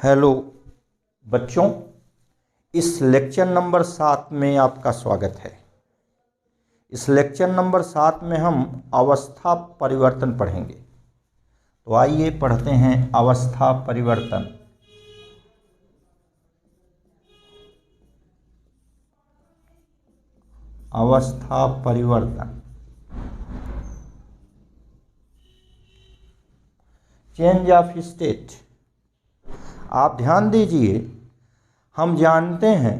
Hello बच्चों, इस lecture number 7 में आपका स्वागत है। इस लेक्चर नंबर 7 में हम अवस्था परिवर्तन पढ़ेंगे। तो आइए पढ़ते हैं अवस्था परिवर्तन। अवस्था परिवर्तन, चेंज ऑफ स्टेट। आप ध्यान दीजिए, हम जानते हैं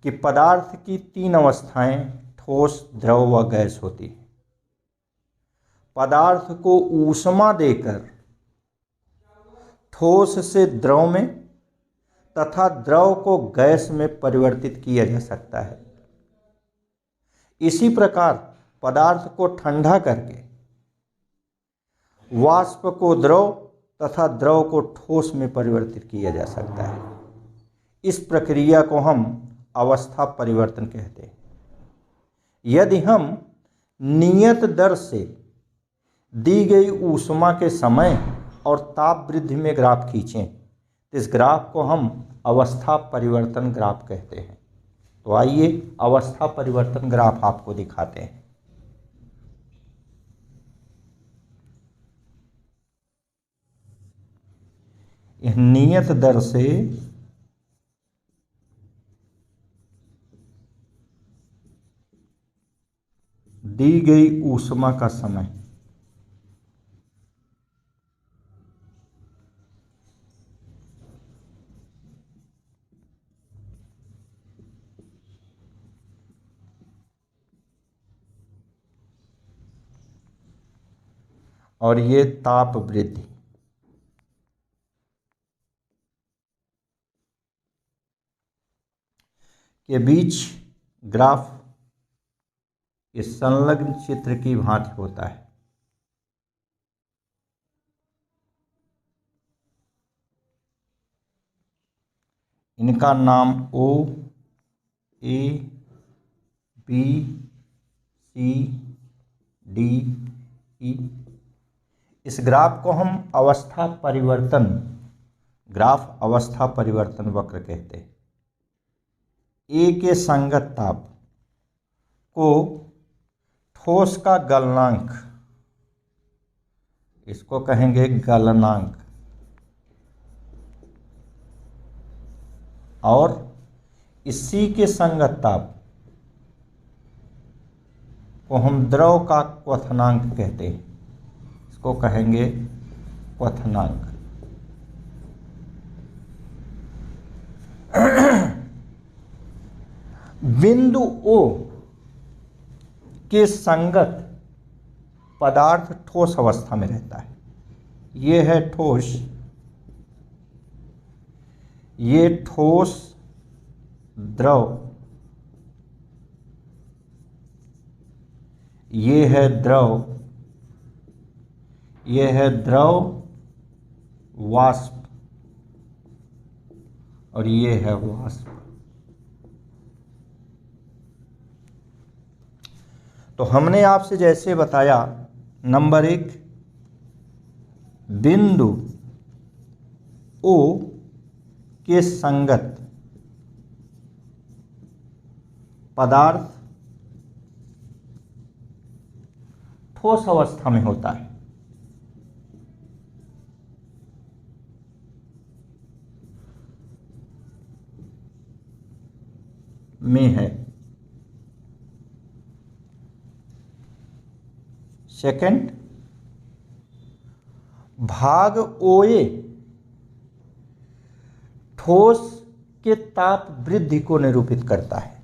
कि पदार्थ की 3 अवस्थाएं ठोस, द्रव व गैस होती हैं। पदार्थ को ऊष्मा देकर ठोस से द्रव में तथा द्रव को गैस में परिवर्तित किया जा सकता है। इसी प्रकार पदार्थ को ठंडा करके वाष्प को द्रव तथा द्रव को ठोस में परिवर्तित किया जा सकता है। इस प्रक्रिया को हम अवस्था परिवर्तन कहते हैं। यदि हम नियत दर से दी गई ऊष्मा के समय और ताप वृद्धि में ग्राफ खींचें तो इस ग्राफ को हम अवस्था परिवर्तन ग्राफ कहते हैं। तो आइए अवस्था परिवर्तन ग्राफ आपको दिखाते हैं। यह नियत दर से दी गई ऊष्मा का समय और ये ताप वृद्धि के बीच ग्राफ इस संलग्न चित्र की भांति होता है। इनका नाम O, A, B, C, D, E। इस ग्राफ को हम अवस्था परिवर्तन ग्राफ, अवस्था परिवर्तन वक्र कहते हैं। A के संगत ताप को ठोस का गलनांक, इसको कहेंगे गलनांक, और इसी के संगत ताप को हम द्रव का क्वथनांक कहते हैं। इसको कहेंगे क्वथनांक। बिंदु O के संगत पदार्थ ठोस अवस्था में रहता है। ये है ठोस, ये ठोस द्रव, ये है द्रव, ये है द्रव वाष्प और ये है वाष्प। तो हमने आपसे जैसे बताया, नंबर 1, बिंदु O के संगत पदार्थ ठोस अवस्था में होता है। में है। सेकंड, भाग OA ठोस के ताप वृद्धि को निरूपित करता है।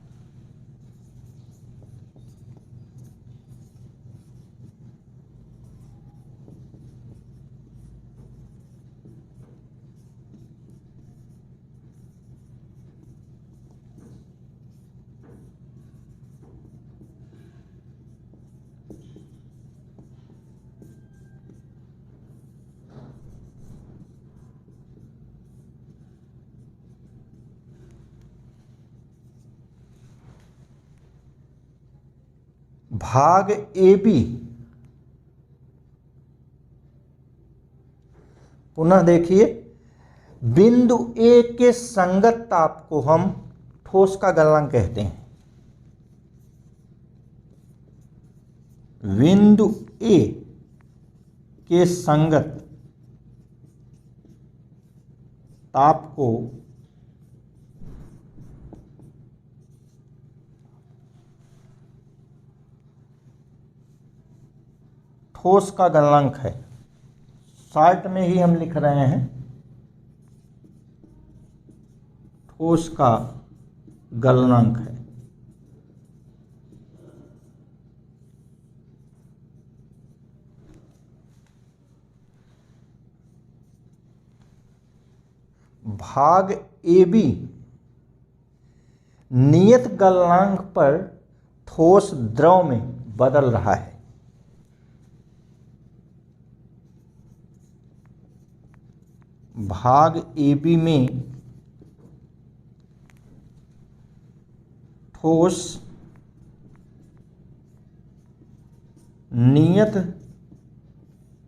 भाग AB, पुनः देखिए, बिंदु ए के संगत ताप को हम ठोस का गलनांक कहते हैं। बिंदु ए के संगत ताप को ठोस का गलनांक है। शॉर्ट में ही हम लिख रहे हैं ठोस का गलनांक है। भाग ए बी नियत गलनांक पर ठोस द्रव में बदल रहा है। भाग ए बी में ठोस नियत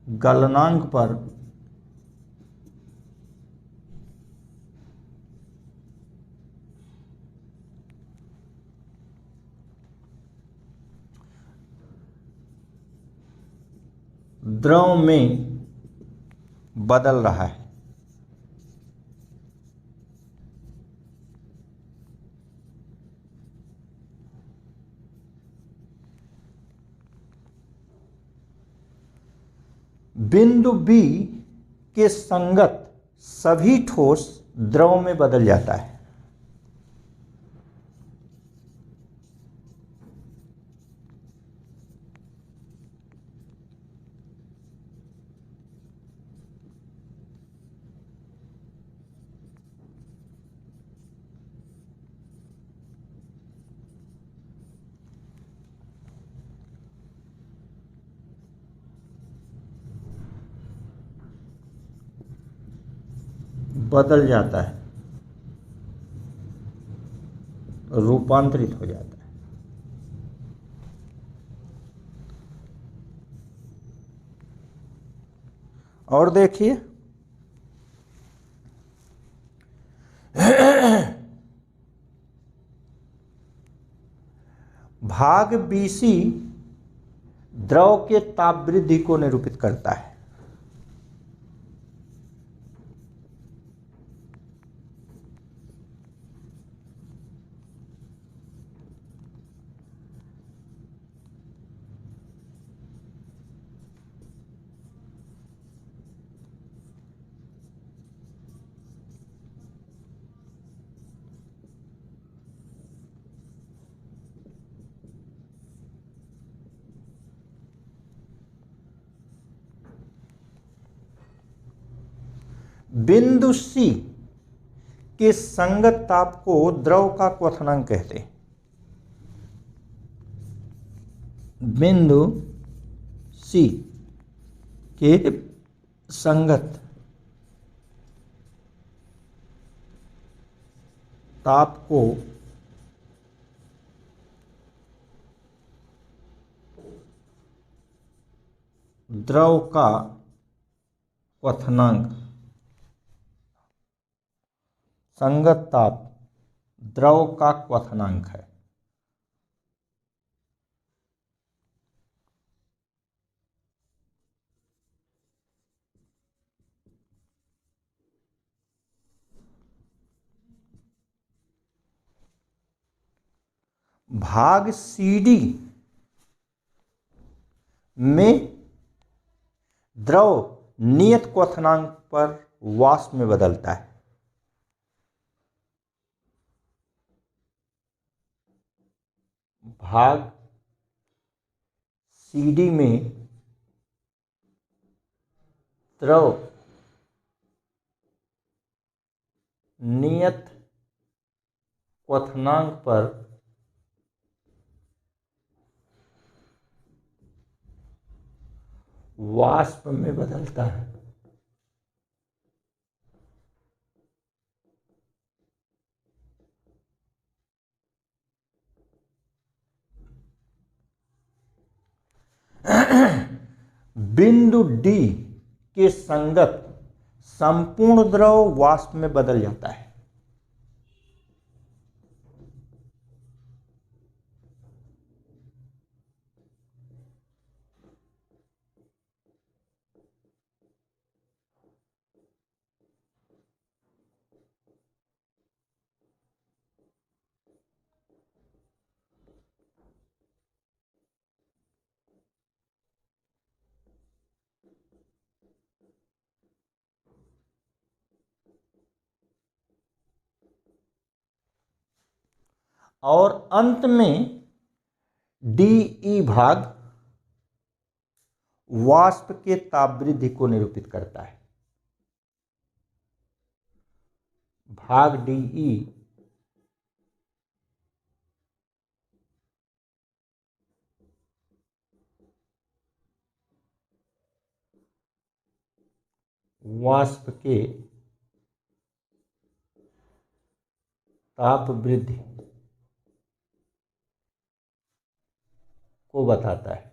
गलनांक पर द्रव में बदल रहा है। बिंदु बी के संगत सभी ठोस द्रव में बदल जाता है। बदल जाता है, रूपांतरित हो जाता है। और देखिए भाग बीसी द्रव के ताप वृद्धि को निरूपित करता है। बिंदु सी के संगत ताप को द्रव का क्वथनांक कहते हैं। बिंदु सी के संगत ताप को द्रव का क्वथनांक, संगत ताप द्रव का क्वथनांक है। भाग सीडी में द्रव नियत क्वथनांक पर वाष्प में बदलता है। भाग सीडी में द्रव नियत क्वथनांक पर वाष्प में बदलता है। बिंदु डी के संगत संपूर्ण द्रव वाष्प में बदल जाता है। और अंत में डी भाग वाष्प के ताप वृद्धि को निरूपित करता है। भाग डी वाष्प के ताप वृद्धि को बताता है,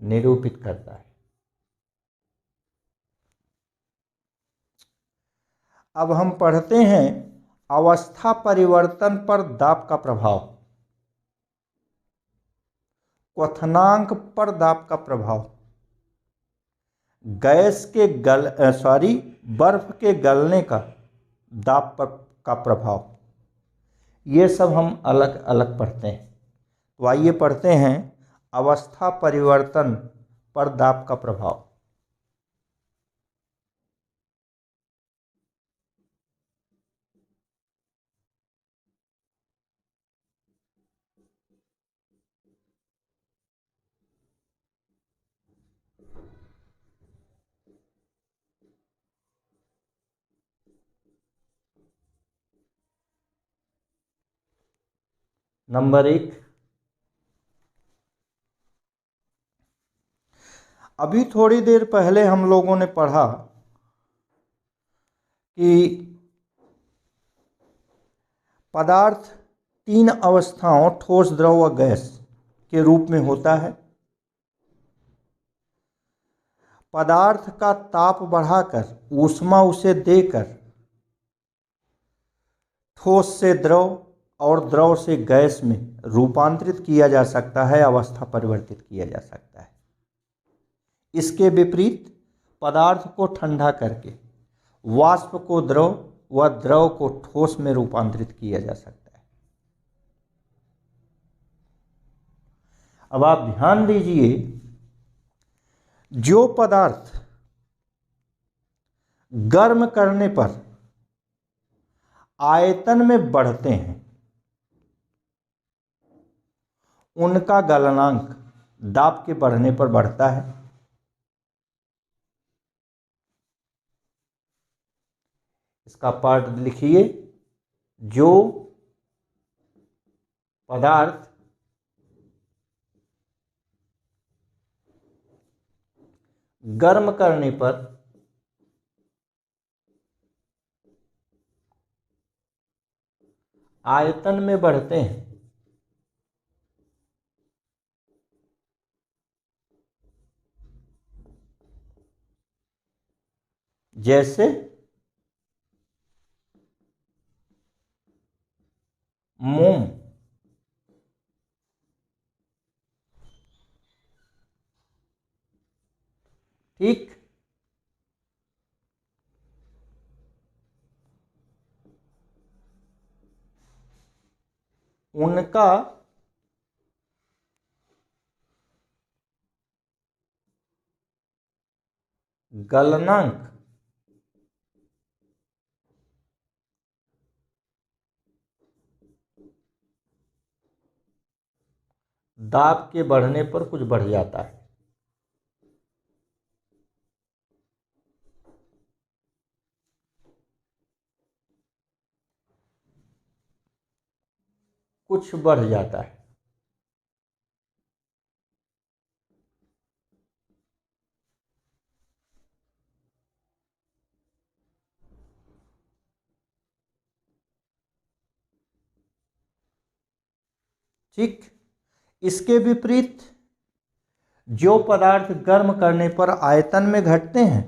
निरूपित करता है। अब हम पढ़ते हैं अवस्था परिवर्तन पर दाब का प्रभाव। क्वथनांक पर दाब का प्रभाव, गैस के बर्फ के गलने का दाब पर का प्रभाव, ये सब हम अलग अलग पढ़ते हैं। तो आइए पढ़ते हैं अवस्था परिवर्तन पर दाब का प्रभाव। नंबर 1, अभी थोड़ी देर पहले हम लोगों ने पढ़ा कि पदार्थ 3 अवस्थाओं ठोस, द्रव व गैस के रूप में होता है। पदार्थ का ताप बढ़ाकर ऊष्मा उसे देकर ठोस से द्रव और द्रव से गैस में रूपांतरित किया जा सकता है, अवस्था परिवर्तित किया जा सकता है। इसके विपरीत पदार्थ को ठंडा करके वाष्प को द्रव व द्रव को ठोस में रूपांतरित किया जा सकता है। अब आप ध्यान दीजिए, जो पदार्थ गर्म करने पर आयतन में बढ़ते हैं उनका गलनांक दाब के बढ़ने पर बढ़ता है। इसका पार्ट लिखिए, जो पदार्थ गर्म करने पर आयतन में बढ़ते हैं जैसे मोम, ठीक, उनका गलनांक दाब के बढ़ने पर कुछ बढ़ जाता है। कुछ बढ़ जाता है। ठीक, इसके विपरीत जो पदार्थ गर्म करने पर आयतन में घटते हैं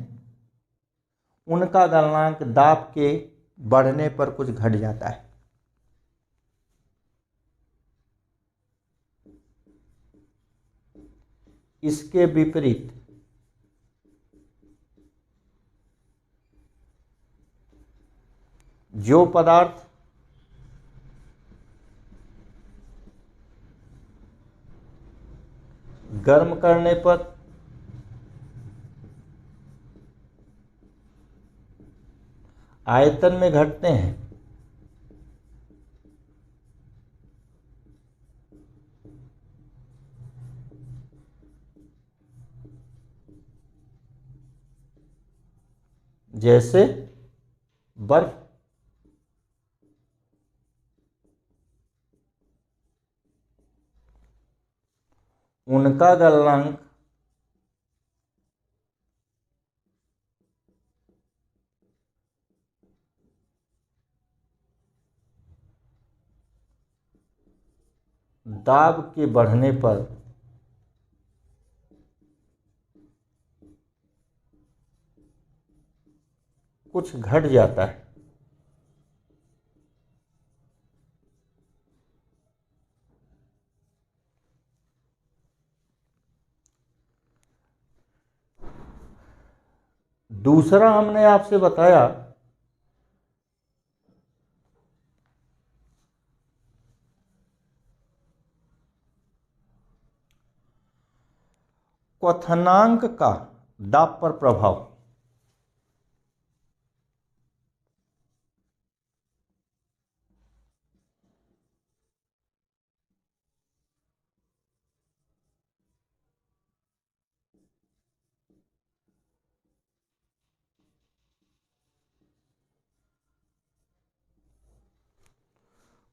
उनका गलनांक दाब के बढ़ने पर कुछ घट जाता है। इसके विपरीत जो पदार्थ गर्म करने पर आयतन में घटते हैं जैसे बर्फ, उनका गलनांक दाब के बढ़ने पर कुछ घट जाता है। दूसरा हमने आपसे बताया क्वथनांक का दाब पर प्रभाव।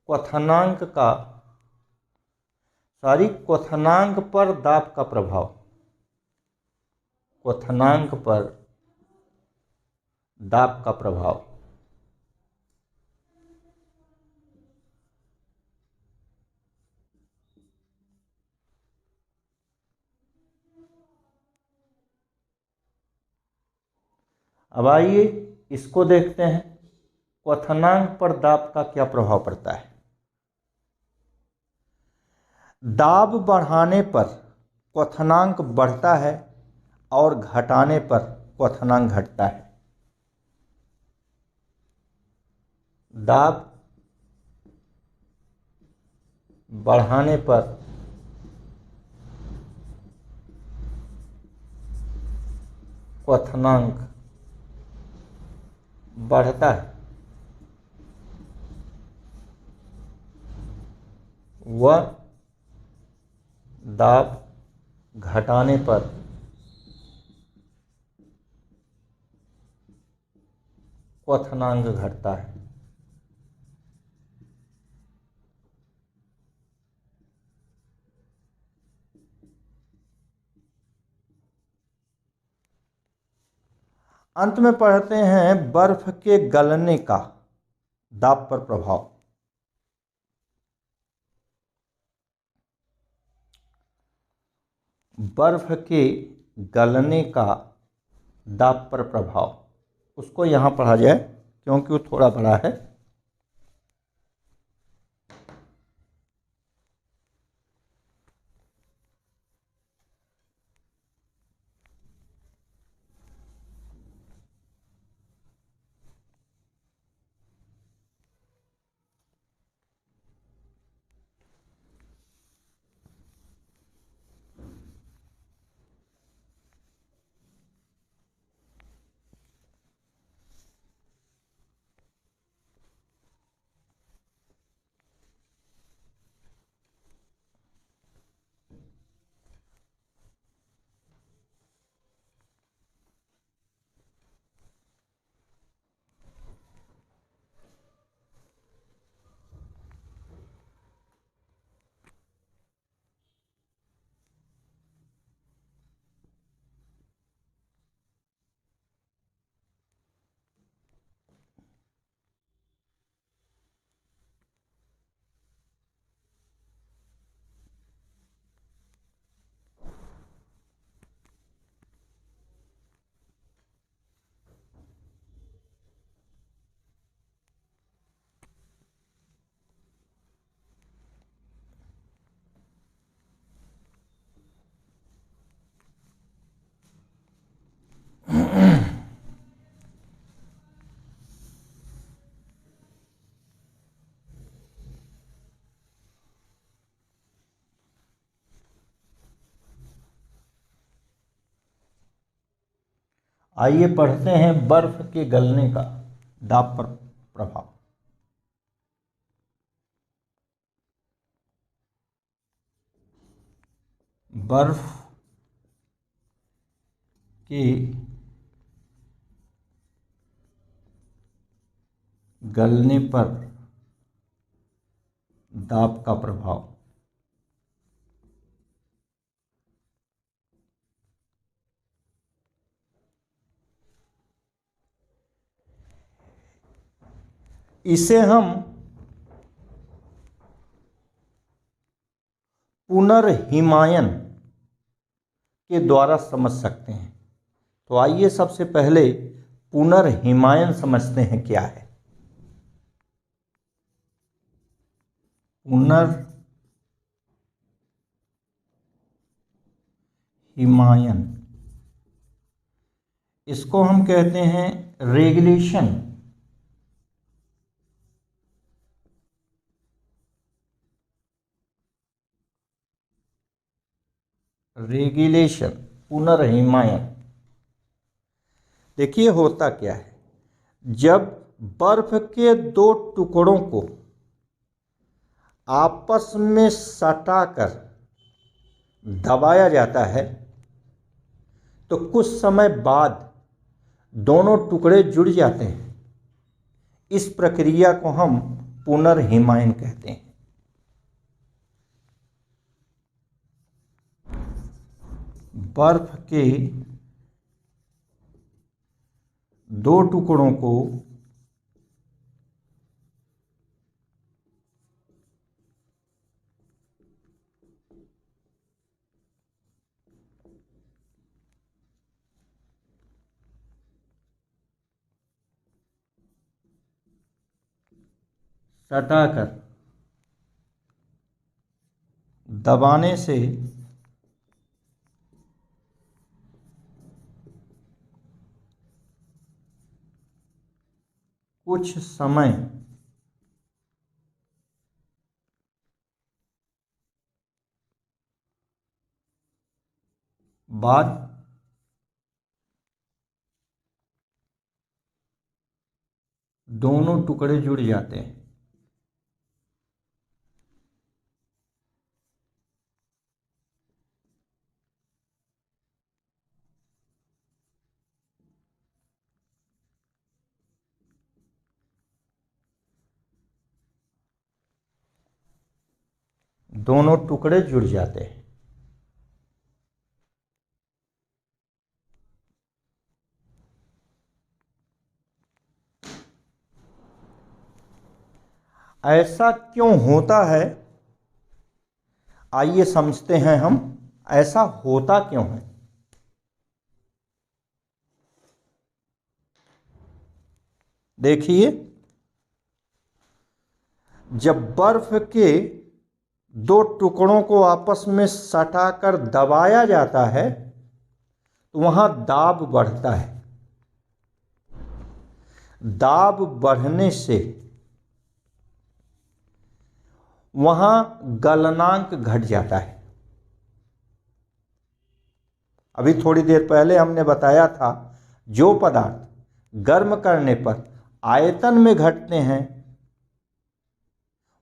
क्वथनांक का क्वथनांक पर दाब का प्रभाव, क्वथनांक पर दाब का प्रभाव। अब आइए इसको देखते हैं, क्वथनांक पर दाब का क्या प्रभाव पड़ता है। दाब बढ़ाने पर क्वथनांक बढ़ता है और घटाने पर क्वथनांक घटता है। दाब बढ़ाने पर क्वथनांक बढ़ता है व दाब घटाने पर क्वथनांक घटता है। अंत में पढ़ते हैं बर्फ के गलने का दाब पर प्रभाव। बर्फ के गलने का दाब पर प्रभाव, उसको यहाँ पढ़ा जाए क्योंकि वो थोड़ा बड़ा है। आइए पढ़ते हैं बर्फ के गलने का दाब पर प्रभाव। बर्फ के गलने पर दाब का प्रभाव। इसे हम पुनर्हिमायन के द्वारा समझ सकते हैं। तो आइए सबसे पहले पुनर्हिमायन समझते हैं क्या है। पुनर्हिमायन, इसको हम कहते हैं रेगुलेशन। रेगुलेशन, पुनर्हिमायन। देखिए होता क्या है, जब बर्फ के दो टुकड़ों को आपस में सटाकर दबाया जाता है तो कुछ समय बाद दोनों टुकड़े जुड़ जाते हैं। इस प्रक्रिया को हम पुनर्हिमायन कहते हैं। बर्फ के दो टुकड़ों को सटाकर दबाने से कुछ समय बाद दोनों टुकड़े जुड़ जाते हैं। दोनों टुकड़े जुड़ जाते हैं। ऐसा क्यों होता है, आइए समझते हैं हम। ऐसा होता क्यों है? देखिए, जब बर्फ के दो टुकड़ों को आपस में सटाकर दबाया जाता है तो वहां दाब बढ़ता है। दाब बढ़ने से वहां गलनांक घट जाता है। अभी थोड़ी देर पहले हमने बताया था, जो पदार्थ गर्म करने पर आयतन में घटते हैं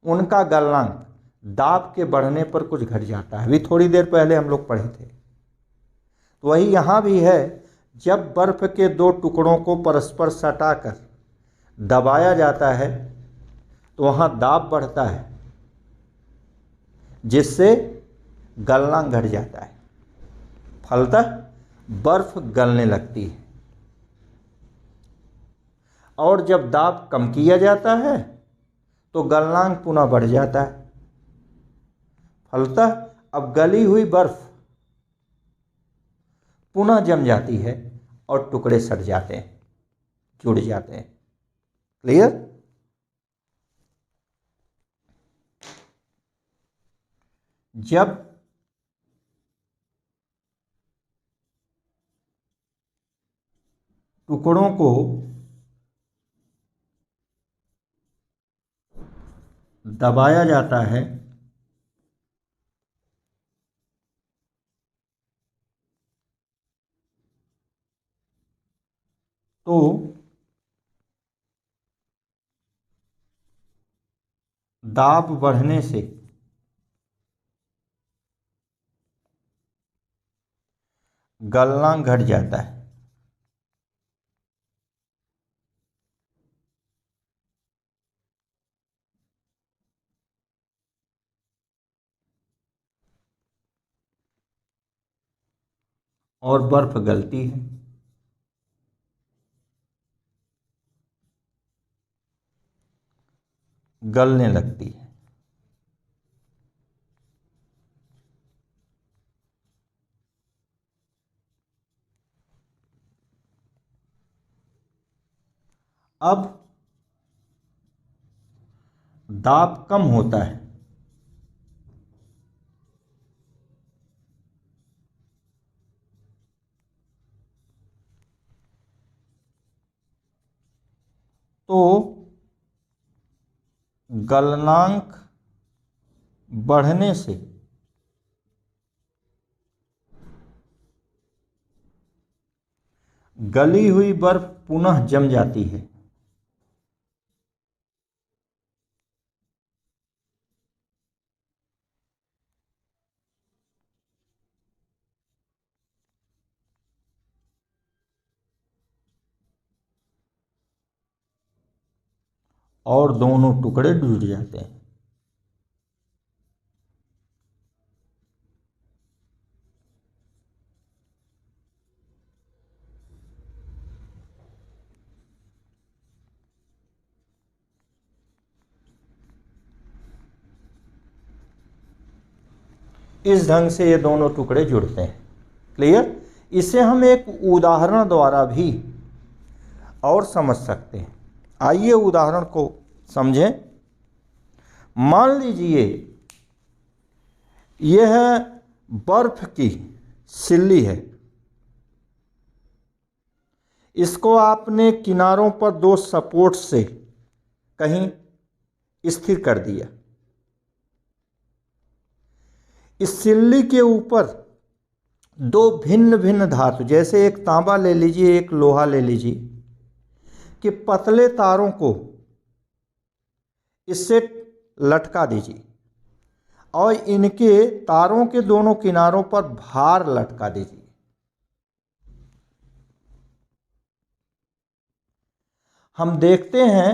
उनका गलनांक दाब के बढ़ने पर कुछ घट जाता है। अभी थोड़ी देर पहले हम लोग पढ़े थे। तो वही यहाँ भी है, जब बर्फ के दो टुकड़ों को परस्पर सटाकर दबाया जाता है तो वहाँ दाब बढ़ता है, जिससे गलनांक घट जाता है। फलतः बर्फ गलने लगती है। और जब दाब कम किया जाता है तो गलनांक पुनः बढ़ जाता है। फलतः अब गली हुई बर्फ पुनः जम जाती है और टुकड़े सट जाते हैं, जुड़ जाते हैं। क्लियर? जब टुकड़ों को दबाया जाता है तो दाब बढ़ने से गलनांक घट जाता है। और बर्फ गलती है। गलने लगती है। अब दाब कम होता है तो गलनांक बढ़ने से गली हुई बर्फ पुनः जम जाती है। और दोनों टुकड़े टूट जाते हैं। इस ढंग से ये दोनों टुकड़े जुड़ते हैं। क्लियर? इसे हम एक उदाहरण द्वारा भी और समझ सकते हैं। आइए उदाहरण को समझें। मान लीजिए यह बर्फ की सिल्ली है। इसको आपने किनारों पर दो सपोर्ट से कहीं स्थिर कर दिया। इस सिल्ली के ऊपर दो भिन्न भिन्न धातु, जैसे एक तांबा ले लीजिए, एक लोहा ले लीजिए, कि पतले तारों को इससे लटका दीजिए और इनके तारों के दोनों किनारों पर भार लटका दीजिए। हम देखते हैं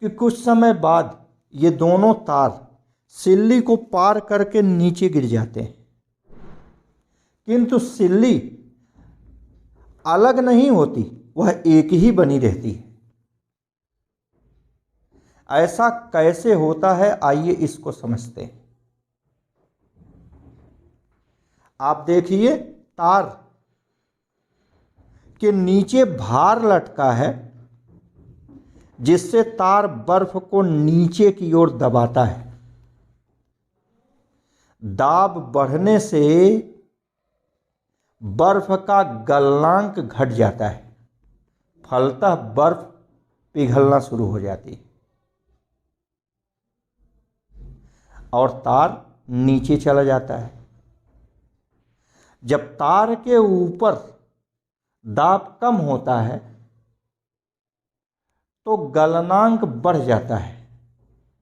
कि कुछ समय बाद ये दोनों तार सिल्ली को पार करके नीचे गिर जाते हैं, किंतु सिल्ली अलग नहीं होती, वह एक ही बनी रहती है। ऐसा कैसे होता है, आइए इसको समझते हैं। आप देखिए, तार के नीचे भार लटका है, जिससे तार बर्फ को नीचे की ओर दबाता है। दाब बढ़ने से बर्फ का गलनांक घट जाता है, फलतः बर्फ पिघलना शुरू हो जाती है और तार नीचे चला जाता है। जब तार के ऊपर दाब कम होता है तो गलनांक बढ़ जाता है,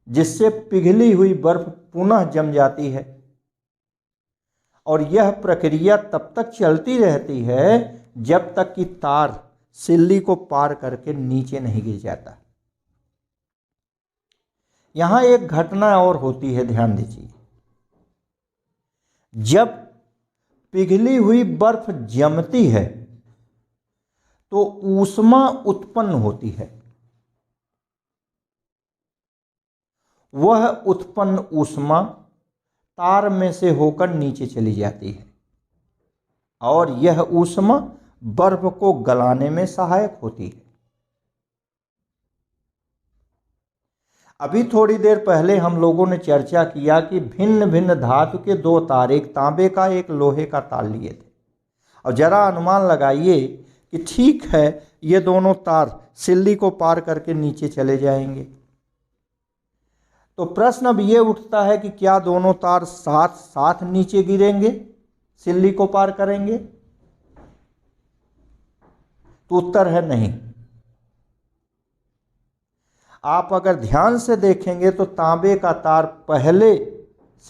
जिससे पिघली हुई बर्फ पुनः जम जाती है और यह प्रक्रिया तब तक चलती रहती है जब तक कि तार सिल्ली को पार करके नीचे नहीं गिर जाता। यहां एक घटना और होती है, ध्यान दीजिए। जब पिघली हुई बर्फ जमती है तो ऊष्मा उत्पन्न होती है। वह उत्पन्न ऊष्मा तार में से होकर नीचे चली जाती है और यह ऊष्मा बर्फ को गलाने में सहायक होती है। अभी थोड़ी देर पहले हम लोगों ने चर्चा किया कि भिन्न भिन्न धातु के दो तार, एक तांबे का एक लोहे का तार लिए थे, और जरा अनुमान लगाइए कि ठीक है ये दोनों तार सिल्ली को पार करके नीचे चले जाएंगे। तो प्रश्न अब ये उठता है कि क्या दोनों तार साथ साथ नीचे गिरेंगे, सिल्ली को पार करेंगे? तो उत्तर है नहीं। आप अगर ध्यान से देखेंगे तो तांबे का तार पहले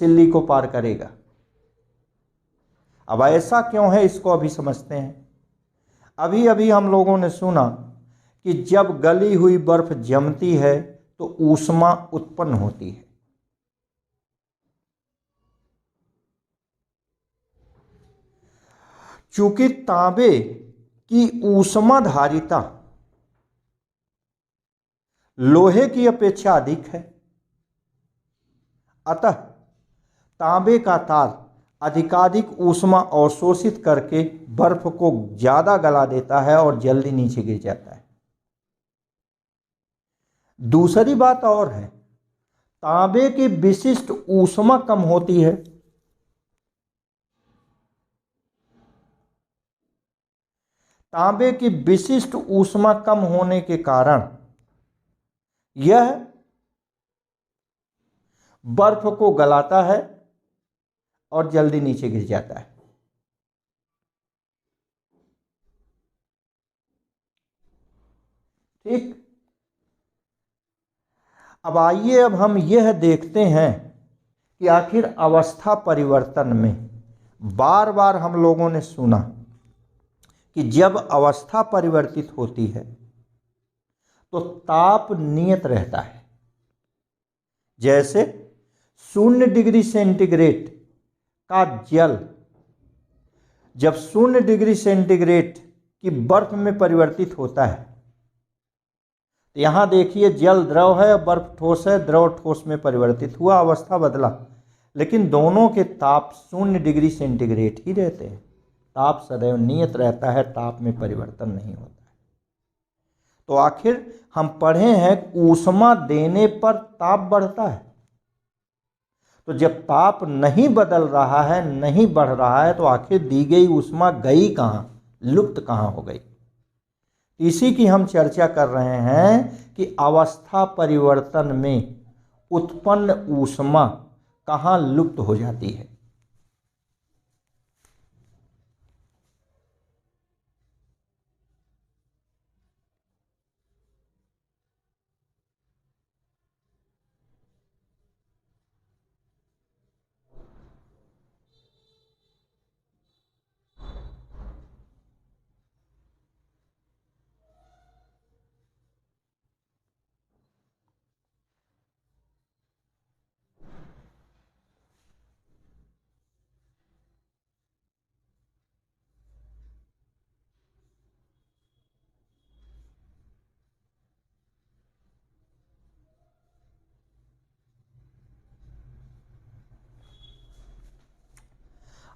सिल्ली को पार करेगा। अब ऐसा क्यों है, इसको अभी समझते हैं। अभी अभी हम लोगों ने सुना कि जब गली हुई बर्फ जमती है तो ऊष्मा उत्पन्न होती है। चूंकि तांबे की ऊष्माधारिता लोहे की अपेक्षा अधिक है, अतः तांबे का तार अधिकाधिक ऊष्मा अवशोषित करके बर्फ को ज्यादा गला देता है और जल्दी नीचे गिर जाता है। दूसरी बात और है, तांबे की विशिष्ट ऊष्मा कम होती है। तांबे की विशिष्ट ऊष्मा कम होने के कारण यह बर्फ को गलाता है और जल्दी नीचे गिर जाता है। ठीक। अब आइए, अब हम यह देखते हैं कि आखिर अवस्था परिवर्तन में बार बार हम लोगों ने सुना कि जब अवस्था परिवर्तित होती है तो ताप नियत रहता है। जैसे 0 डिग्री सेंटीग्रेड का जल जब 0 डिग्री सेंटीग्रेड की बर्फ में परिवर्तित होता है, तो यहां देखिए जल द्रव है और बर्फ ठोस है, द्रव ठोस में परिवर्तित हुआ, अवस्था बदला, लेकिन दोनों के ताप 0 डिग्री सेंटीग्रेड ही रहते हैं। ताप सदैव नियत रहता है, ताप में परिवर्तन नहीं होता है। तो आखिर हम पढ़े हैं ऊष्मा देने पर ताप बढ़ता है। तो जब ताप नहीं बदल रहा है, नहीं बढ़ रहा है, तो आखिर दी गई ऊष्मा गई कहाँ, लुप्त कहाँ हो गई। इसी की हम चर्चा कर रहे हैं कि अवस्था परिवर्तन में उत्पन्न ऊष्मा कहाँ लुप्त हो जाती है।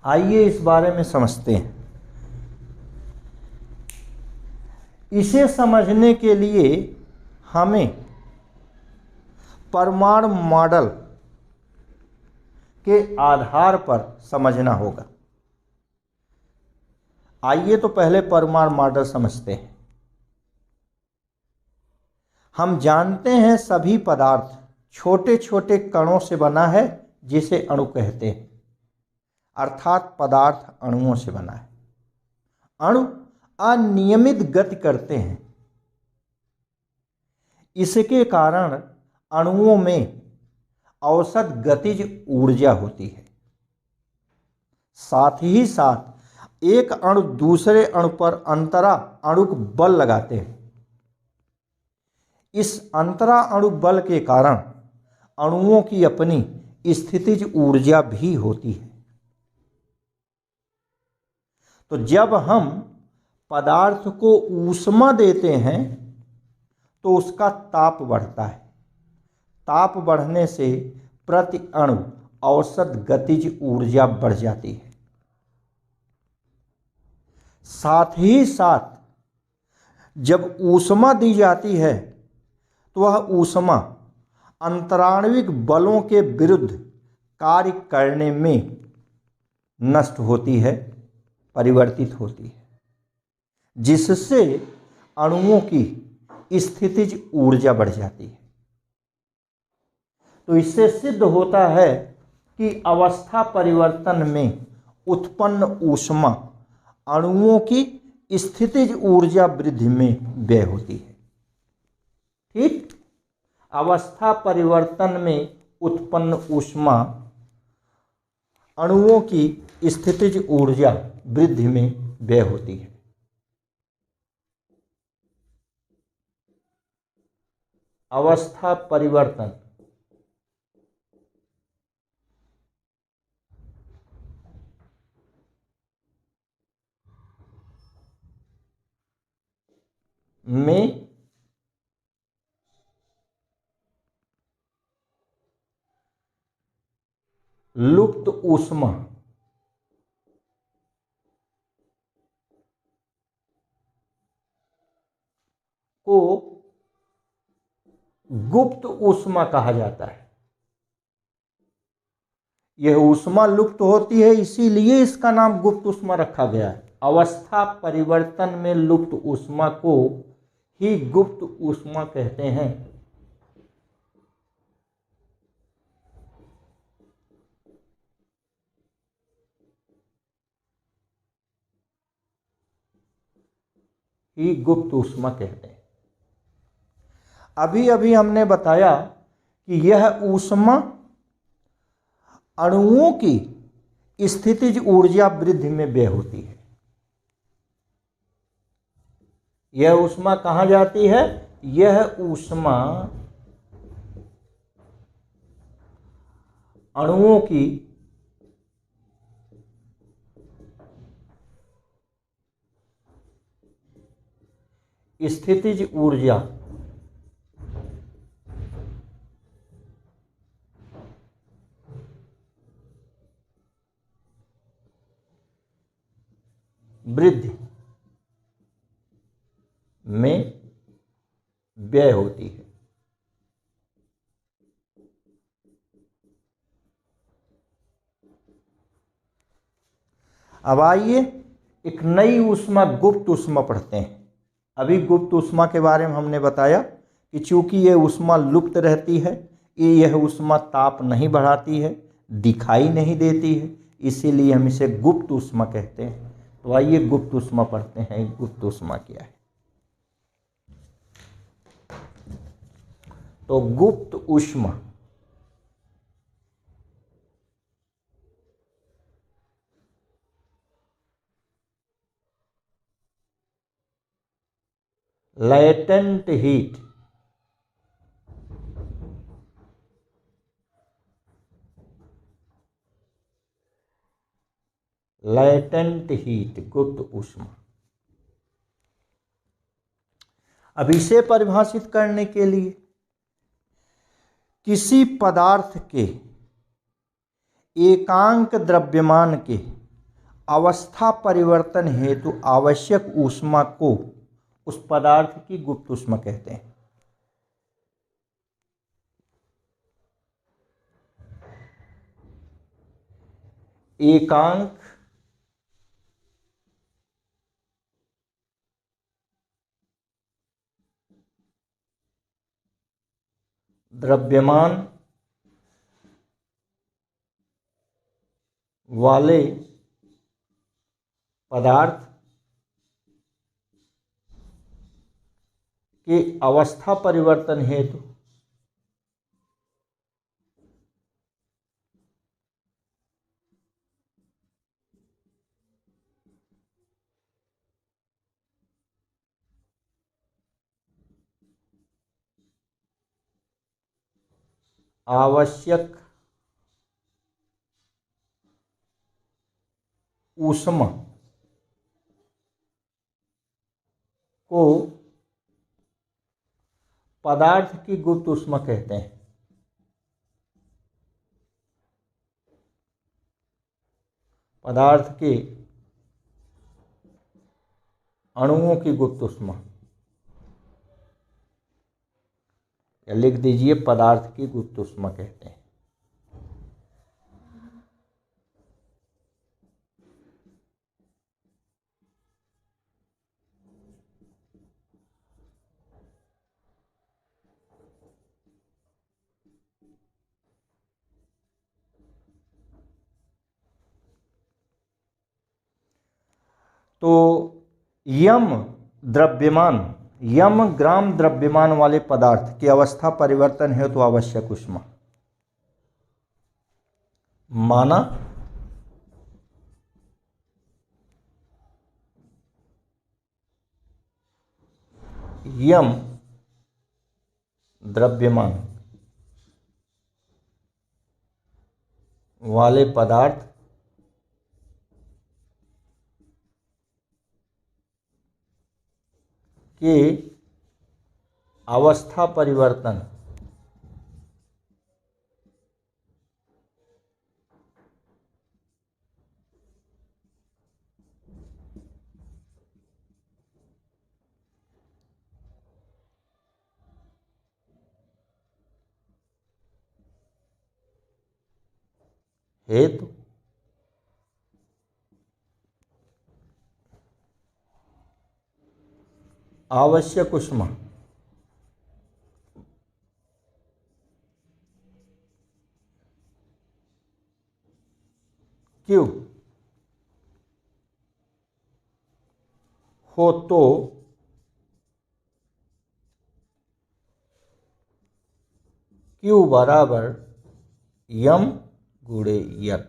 आइए इस बारे में समझते हैं। इसे समझने के लिए हमें परमाणु मॉडल के आधार पर समझना होगा। आइए तो पहले परमाणु मॉडल समझते हैं। हम जानते हैं सभी पदार्थ छोटे छोटे कणों से बना है, जिसे अणु कहते हैं, अर्थात पदार्थ अणुओं से बना है। अणु अनियमित गति करते हैं, इसके कारण अणुओं में औसत गतिज ऊर्जा होती है। साथ ही साथ एक अणु दूसरे अणु पर अंतरा अणुक बल लगाते हैं। इस अंतरा अणु बल के कारण अणुओं की अपनी स्थितिज ऊर्जा भी होती है। तो जब हम पदार्थ को ऊष्मा देते हैं तो उसका ताप बढ़ता है। ताप बढ़ने से प्रति अणु औसत गतिज ऊर्जा बढ़ जाती है। साथ ही साथ जब ऊष्मा दी जाती है तो वह ऊष्मा अंतराण्विक बलों के विरुद्ध कार्य करने में नष्ट होती है, परिवर्तित होती है, जिससे अणुओं की स्थितिज ऊर्जा बढ़ जाती है। तो इससे सिद्ध होता है कि अवस्था परिवर्तन में उत्पन्न ऊष्मा अणुओं की स्थितिज ऊर्जा वृद्धि में व्यय होती है। ठीक, अवस्था परिवर्तन में उत्पन्न ऊष्मा अणुओं की स्थितिज ऊर्जा वृद्धि में व्यय होती है। अवस्था परिवर्तन में लुप्त ऊष्मा को गुप्त ऊष्मा कहा जाता है। यह ऊष्मा लुप्त होती है, इसीलिए इसका नाम गुप्त ऊष्मा रखा गया है। अवस्था परिवर्तन में लुप्त ऊष्मा को ही गुप्त ऊष्मा कहते हैं। ही गुप्त ऊष्मा कहते हैं। अभी अभी हमने बताया कि यह ऊष्मा अणुओं की स्थितिज ऊर्जा वृद्धि में व्यय होती है। यह ऊष्मा कहाँ जाती है? यह ऊष्मा अणुओं की स्थितिज ऊर्जा वृद्धि में व्यय होती है। अब आइए एक नई ऊष्मा गुप्त ऊष्मा पढ़ते हैं। अभी गुप्त ऊष्मा के बारे में हमने बताया कि चूंकि यह ऊष्मा लुप्त रहती है, यह ऊष्मा ताप नहीं बढ़ाती है, दिखाई नहीं देती है, इसीलिए हम इसे गुप्त ऊष्मा कहते हैं। तो आइए गुप्त ऊष्मा पढ़ते हैं। गुप्त ऊष्मा क्या है? तो गुप्त ऊष्मा लेटेंट हीट गुप्त ऊष्मा। अब इसे परिभाषित करने के लिए किसी पदार्थ के एकांक द्रव्यमान के अवस्था परिवर्तन हेतु आवश्यक ऊष्मा को उस पदार्थ की गुप्त ऊष्मा कहते हैं। एकांक द्रव्यमान वाले पदार्थ के अवस्था परिवर्तन हेतु आवश्यक ऊष्मा को पदार्थ की गुप्त ऊष्मा कहते हैं। पदार्थ के अणुओं की गुप्त ऊष्मा, या लिख दीजिए पदार्थ की गुप्त ऊष्मा कहते हैं। तो यम द्रव्यमान, यम ग्राम द्रव्यमान वाले पदार्थ की अवस्था परिवर्तन हेतु तो आवश्यक ऊष्मा। माना यम द्रव्यमान वाले पदार्थ के अवस्था परिवर्तन हेतु आवश्यक ऊष्मा Q हो तो Q बराबर यम गुणे यल।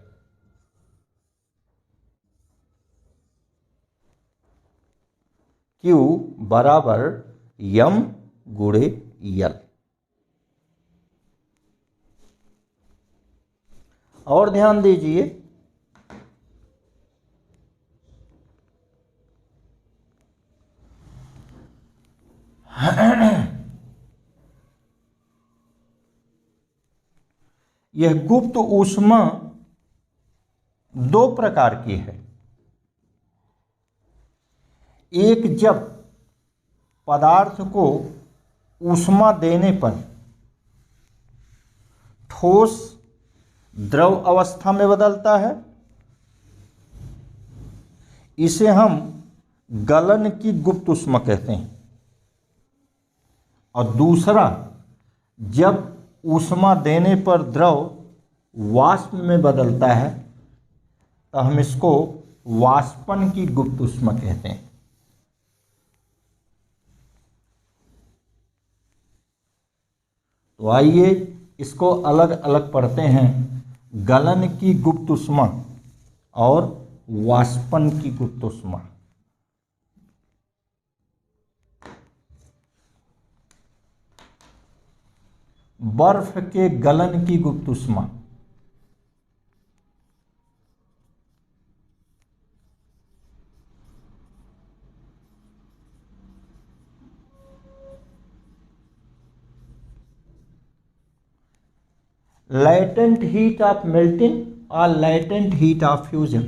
Q बराबर यम गुणे यल। और ध्यान दीजिए, यह गुप्त ऊष्मा दो प्रकार की है। एक, जब पदार्थ को ऊष्मा देने पर ठोस द्रव अवस्था में बदलता है, इसे हम गलन की गुप्त ऊष्मा कहते हैं। और दूसरा, जब ऊष्मा देने पर द्रव वाष्प में बदलता है तो हम इसको वाष्पन की गुप्त ऊष्मा कहते हैं। तो आइए इसको अलग अलग पढ़ते हैं, गलन की गुप्त ऊष्मा और वाष्पन की गुप्त ऊष्मा। बर्फ के गलन की गुप्त ऊष्मा, latent heat of melting or latent heat of fusion।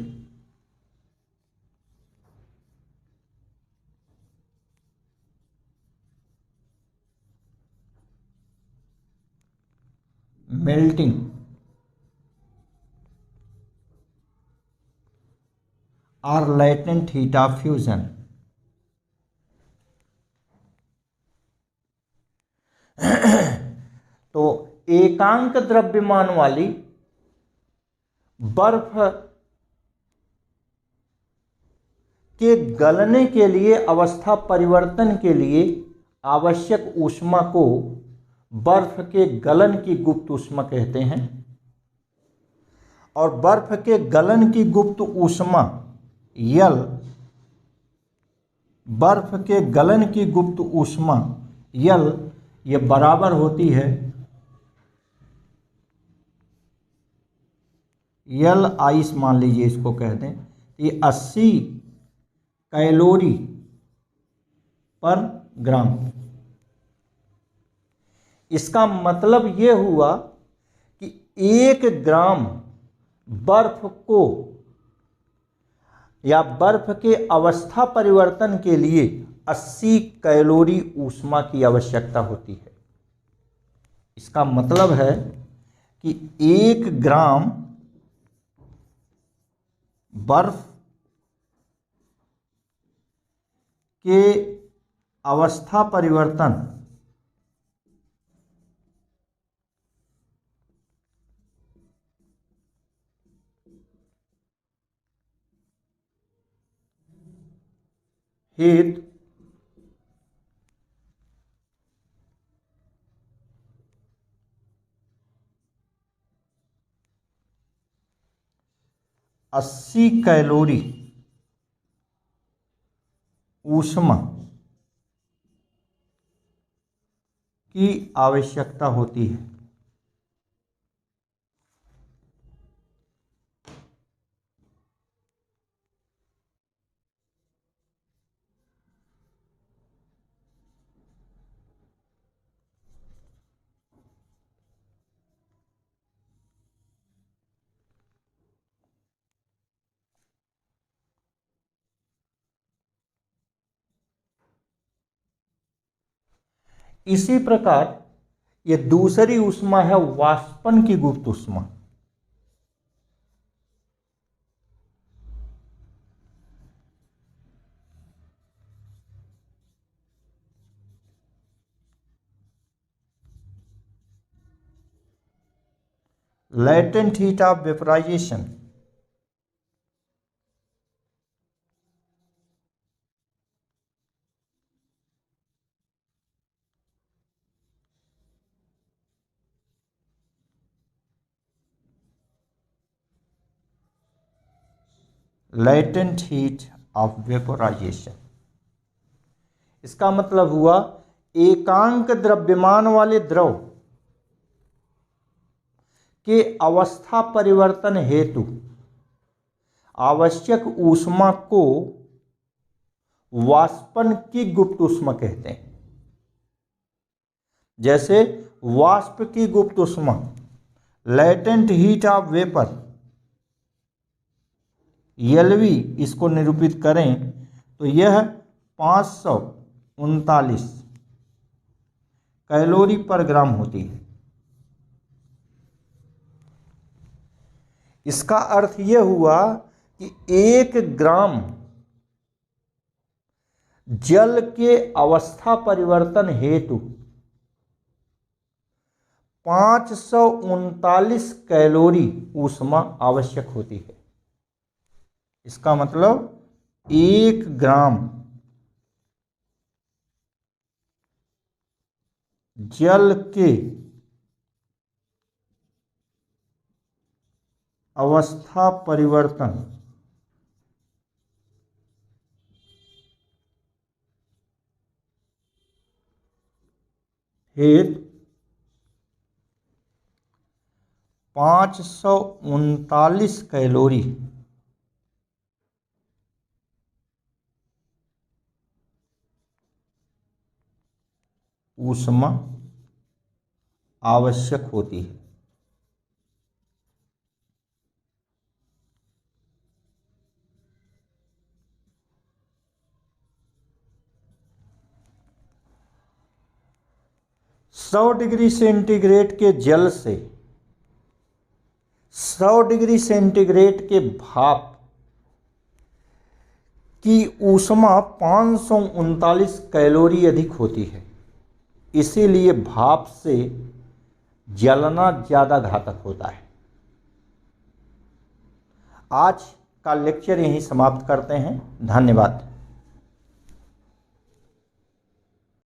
Melting और latent heat of fusion। तो एकांक द्रव्यमान वाली बर्फ के गलने के लिए, अवस्था परिवर्तन के लिए आवश्यक ऊष्मा को बर्फ के गलन की गुप्त ऊष्मा कहते हैं। और बर्फ के गलन की गुप्त ऊष्मा यल, बर्फ के गलन की गुप्त ऊष्मा यल, ये बराबर होती है यल आइस, मान लीजिए इसको कह दें, ये 80 कैलोरी पर ग्राम। इसका मतलब ये हुआ कि 1 ग्राम बर्फ को या बर्फ के अवस्था परिवर्तन के लिए 80 कैलोरी ऊष्मा की आवश्यकता होती है। इसका मतलब है कि 1 ग्राम बर्फ के अवस्था परिवर्तन हेतु अस्सी कैलोरी ऊष्मा की आवश्यकता होती है। इसी प्रकार ये दूसरी ऊष्मा है वाष्पन की गुप्त ऊष्मा। latent heat of vaporization latent heat of vaporization। इसका मतलब हुआ एकांक द्रव्यमान वाले द्रव के अवस्था परिवर्तन हेतु आवश्यक ऊष्मा को वाष्पन की गुप्त ऊष्मा कहते हैं। जैसे वाष्प की गुप्त ऊष्मा latent heat of vapour LV, इसको निरूपित करें तो यह 539 कैलोरी पर ग्राम होती है। इसका अर्थ यह हुआ कि 1 ग्राम जल के अवस्था परिवर्तन हेतु 539 कैलोरी ऊष्मा आवश्यक होती है। इसका मतलब 1 ग्राम जल के अवस्था परिवर्तन हेतु 539 कैलोरी ऊष्मा आवश्यक होती है। सौ डिग्री सेंटीग्रेड के जल से 100 डिग्री सेंटीग्रेड के भाप की ऊष्मा 539 कैलोरी अधिक होती है। इसीलिए भाप से जलना ज़्यादा घातक होता है। आज का लेक्चर यहीं समाप्त करते हैं। धन्यवाद।